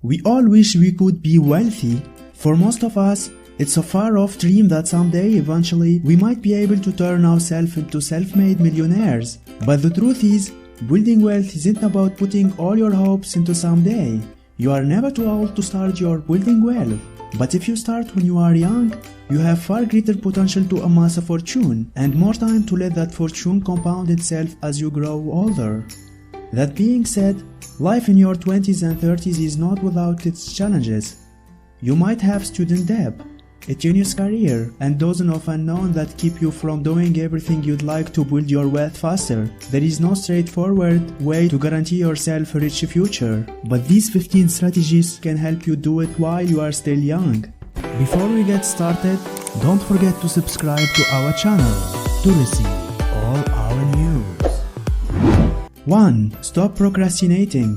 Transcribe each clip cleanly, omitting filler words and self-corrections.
We all wish we could be wealthy. For most of us, it's a far-off dream that someday, eventually, we might be able to turn ourselves into self-made millionaires. But the truth is, building wealth isn't about putting all your hopes into someday. You are never too old to start your building wealth. But if you start when you are young, you have far greater potential to amass a fortune and more time to let that fortune compound itself as you grow older. That being said, life in your 20s and 30s is not without its challenges. You might have student debt, a tenuous career, and dozens of unknowns that keep you from doing everything you'd like to build your wealth faster. There is no straightforward way to guarantee yourself a rich future, but these 15 strategies can help you do it while you are still young. Before we get started, don't forget to subscribe to our channel to receive all our news. 1. Stop procrastinating.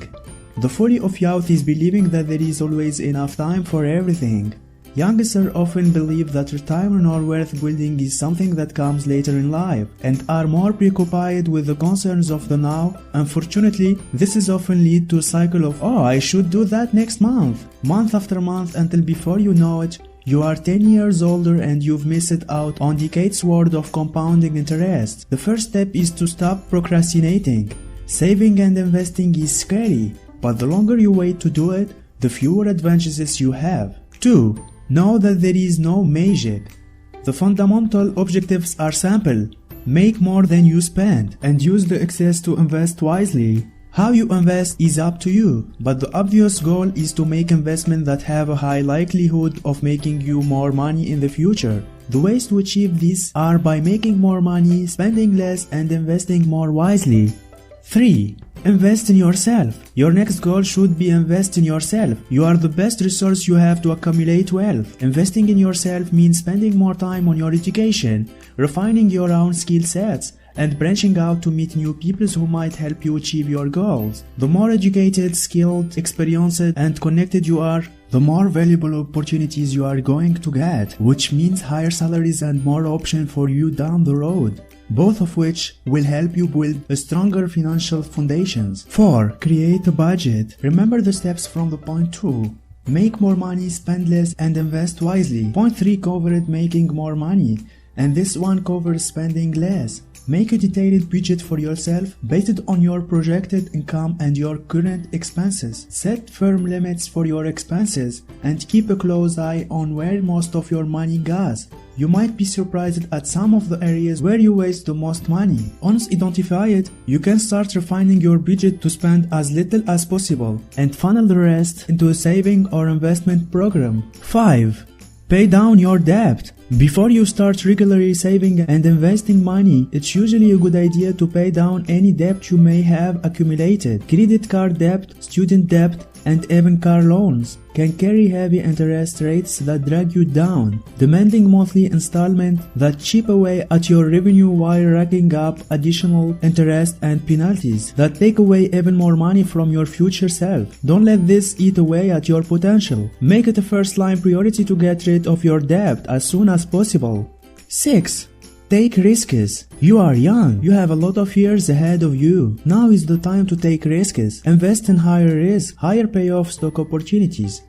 The folly of youth is believing that there is always enough time for everything. Youngsters often believe that retirement or wealth building is something that comes later in life and are more preoccupied with the concerns of the now. Unfortunately, this is often lead to a cycle of, oh, I should do that next month after month, until before you know it, you are 10 years older and you've missed out on decades worth of compounding interest. The first step is to stop procrastinating. Saving and investing is scary, but the longer you wait to do it, the fewer advantages you have. 2. Know that there is no magic. The fundamental objectives are simple. Make more than you spend and use the excess to invest wisely. How you invest is up to you, but the obvious goal is to make investments that have a high likelihood of making you more money in the future. The ways to achieve this are by making more money, spending less, and investing more wisely. 3. Invest in yourself. Your next goal should be invest in yourself. You are the best resource you have to accumulate wealth. Investing in yourself means spending more time on your education, refining your own skill sets, and branching out to meet new people who might help you achieve your goals. The more educated, skilled, experienced, and connected you are, the more valuable opportunities you are going to get, which means higher salaries and more options for you down the road, both of which will help you build a stronger financial foundations. 4. Create a budget. Remember the steps from the point 2. Make more money, spend less, and invest wisely. Point 3 covered making more money, and this one covers spending less. Make a detailed budget for yourself based on your projected income and your current expenses. Set firm limits for your expenses and keep a close eye on where most of your money goes. You might be surprised at some of the areas where you waste the most money. Once identified, you can start refining your budget to spend as little as possible and funnel the rest into a saving or investment program. 5. Pay down your debt. Before you start regularly saving and investing money, it's usually a good idea to pay down any debt you may have accumulated. Credit card debt, student debt, and even car loans can carry heavy interest rates that drag you down, demanding monthly installments that chip away at your revenue while racking up additional interest and penalties that take away even more money from your future self. Don't let this eat away at your potential. Make it a first-line priority to get rid of your debt as soon as possible. 6. Take risks. You are young. You have a lot of years ahead of you. Now is the time to take risks. Invest in higher risk, higher payoff stock opportunities.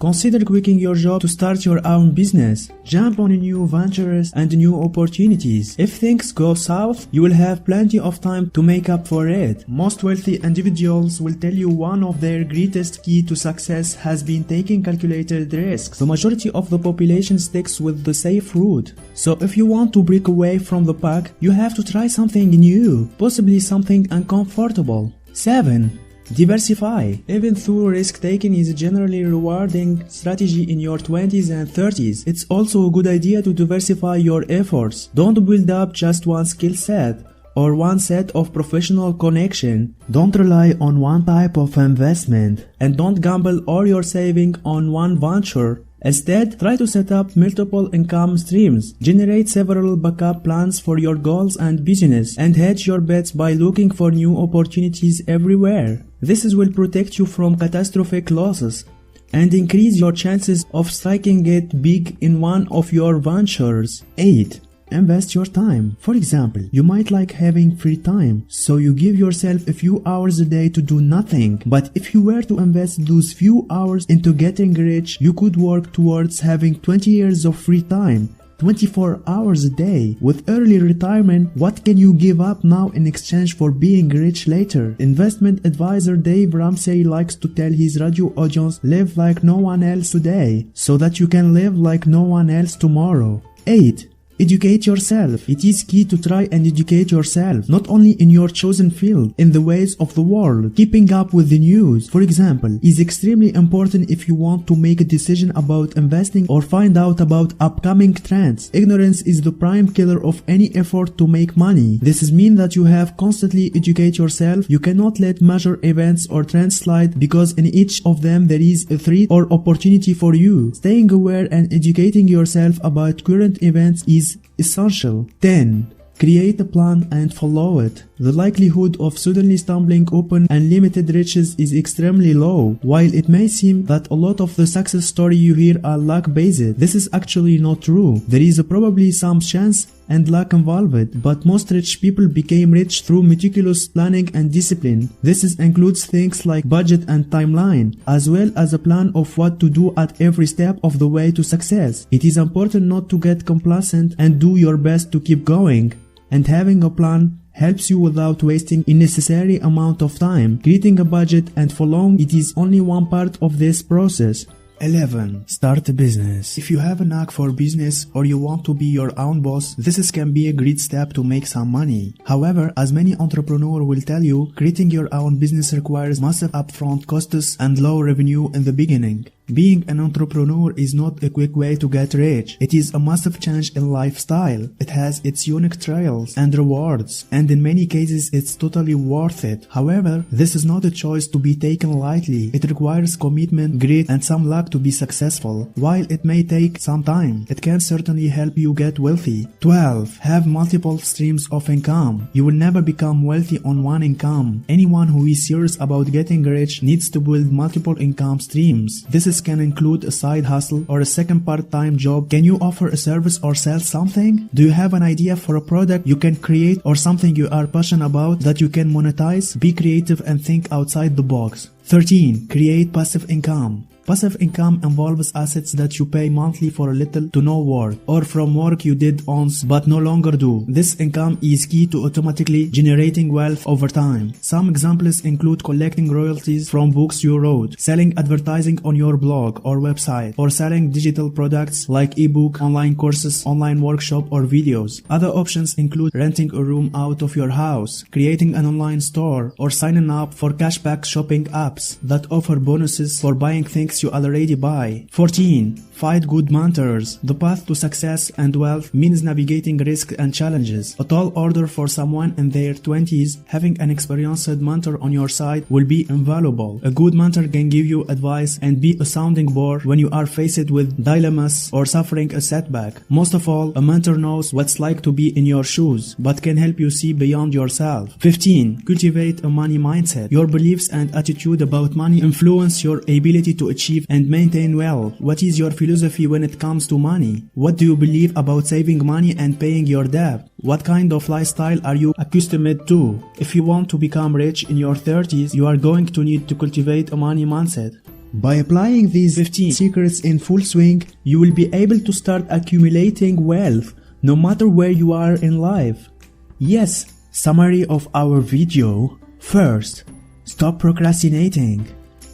Consider quitting your job to start your own business. Jump on new ventures and new opportunities. If things go south, you will have plenty of time to make up for it. Most wealthy individuals will tell you one of their greatest key to success has been taking calculated risks. The majority of the population sticks with the safe route. So if you want to break away from the pack, you have to try something new, possibly something uncomfortable. 7. Diversify. Even though risk-taking is a generally rewarding strategy in your 20s and 30s, it's also a good idea to diversify your efforts. Don't build up just one skill set or one set of professional connection. Don't rely on one type of investment, and don't gamble all your saving on one venture. Instead, try to set up multiple income streams, generate several backup plans for your goals and business, and hedge your bets by looking for new opportunities everywhere. This will protect you from catastrophic losses and increase your chances of striking it big in one of your ventures. 8. Invest your time. For example, you might like having free time, so you give yourself a few hours a day to do nothing. But if you were to invest those few hours into getting rich, you could work towards having 20 years of free time. 24 hours a day. With early retirement, what can you give up now in exchange for being rich later? Investment advisor Dave Ramsey likes to tell his radio audience, live like no one else today, so that you can live like no one else tomorrow. 8. Educate yourself. It is key to try and educate yourself, not only in your chosen field, in the ways of the world. Keeping up with the news, for example, is extremely important if you want to make a decision about investing or find out about upcoming trends. Ignorance is the prime killer of any effort to make money. This means that you have constantly educate yourself. You cannot let major events or trends slide because in each of them there is a threat or opportunity for you. Staying aware and educating yourself about current events is essential. 10. Create a plan and follow it. The likelihood of suddenly stumbling upon unlimited riches is extremely low. While it may seem that a lot of the success stories you hear are luck-based, this is actually not true. There is probably some chance and luck involved, but most rich people became rich through meticulous planning and discipline. This includes things like budget and timeline, as well as a plan of what to do at every step of the way to success. It is important not to get complacent and do your best to keep going. And having a plan helps you without wasting unnecessary amount of time. Creating a budget and following it is only one part of this process. 11. Start a business. If you have a knack for business or you want to be your own boss, this can be a great step to make some money. However, as many entrepreneurs will tell you, creating your own business requires massive upfront costs and low revenue in the beginning. Being an entrepreneur is not a quick way to get rich. It is a massive change in lifestyle. It has its unique trials and rewards, and in many cases it's totally worth it. However, this is not a choice to be taken lightly. It requires commitment, grit, and some luck to be successful. While it may take some time, it can certainly help you get wealthy. 12. Have multiple streams of income. You will never become wealthy on one income. Anyone who is serious about getting rich needs to build multiple income streams. This can include a side hustle or a second part-time job. Can you offer a service or sell something? Do you have an idea for a product you can create or something you are passionate about that you can monetize? Be creative and think outside the box. 13. Create passive income. Passive income involves assets that you pay monthly for little to no work, or from work you did once but no longer do. This income is key to automatically generating wealth over time. Some examples include collecting royalties from books you wrote, selling advertising on your blog or website, or selling digital products like ebook, online courses, online workshop, or videos. Other options include renting a room out of your house, creating an online store, or signing up for cashback shopping apps that offer bonuses for buying things you already buy. 14. Find good mentors. The path to success and wealth means navigating risks and challenges. A tall order for someone in their 20s, having an experienced mentor on your side will be invaluable. A good mentor can give you advice and be a sounding board when you are faced with dilemmas or suffering a setback. Most of all, a mentor knows what's like to be in your shoes, but can help you see beyond yourself. 15. Cultivate a money mindset. Your beliefs and attitude about money influence your ability to achieve and maintain wealth. What is your philosophy when it comes to money? What do you believe about saving money and paying your debt? What kind of lifestyle are you accustomed to? If you want to become rich in your 30s, you are going to need to cultivate a money mindset. By applying these 15 secrets in full swing, you will be able to start accumulating wealth no matter where you are in life. Yes, summary of our video. First, stop procrastinating.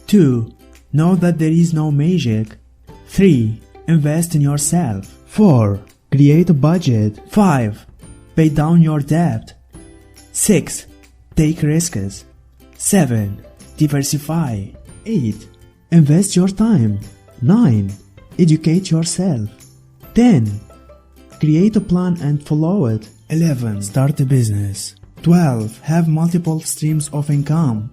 2. Know that there is no magic. 3. Invest in yourself. 4. Create a budget. 5. Pay down your debt. 6. Take risks. 7. Diversify. 8. Invest your time. 9. Educate yourself. 10. Create a plan and follow it. 11. Start a business. 12. Have multiple streams of income.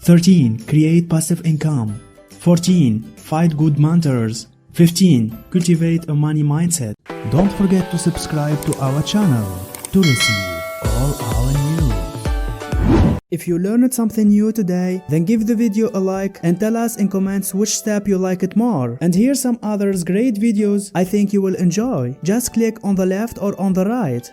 13. Create passive income. 14. Find good mentors. 15. Cultivate a money mindset. Don't forget to subscribe to our channel to receive all our news. If you learned something new today, then give the video a like and tell us in comments which step you like it more. And here's some others great videos I think you will enjoy. Just click on the left or on the right.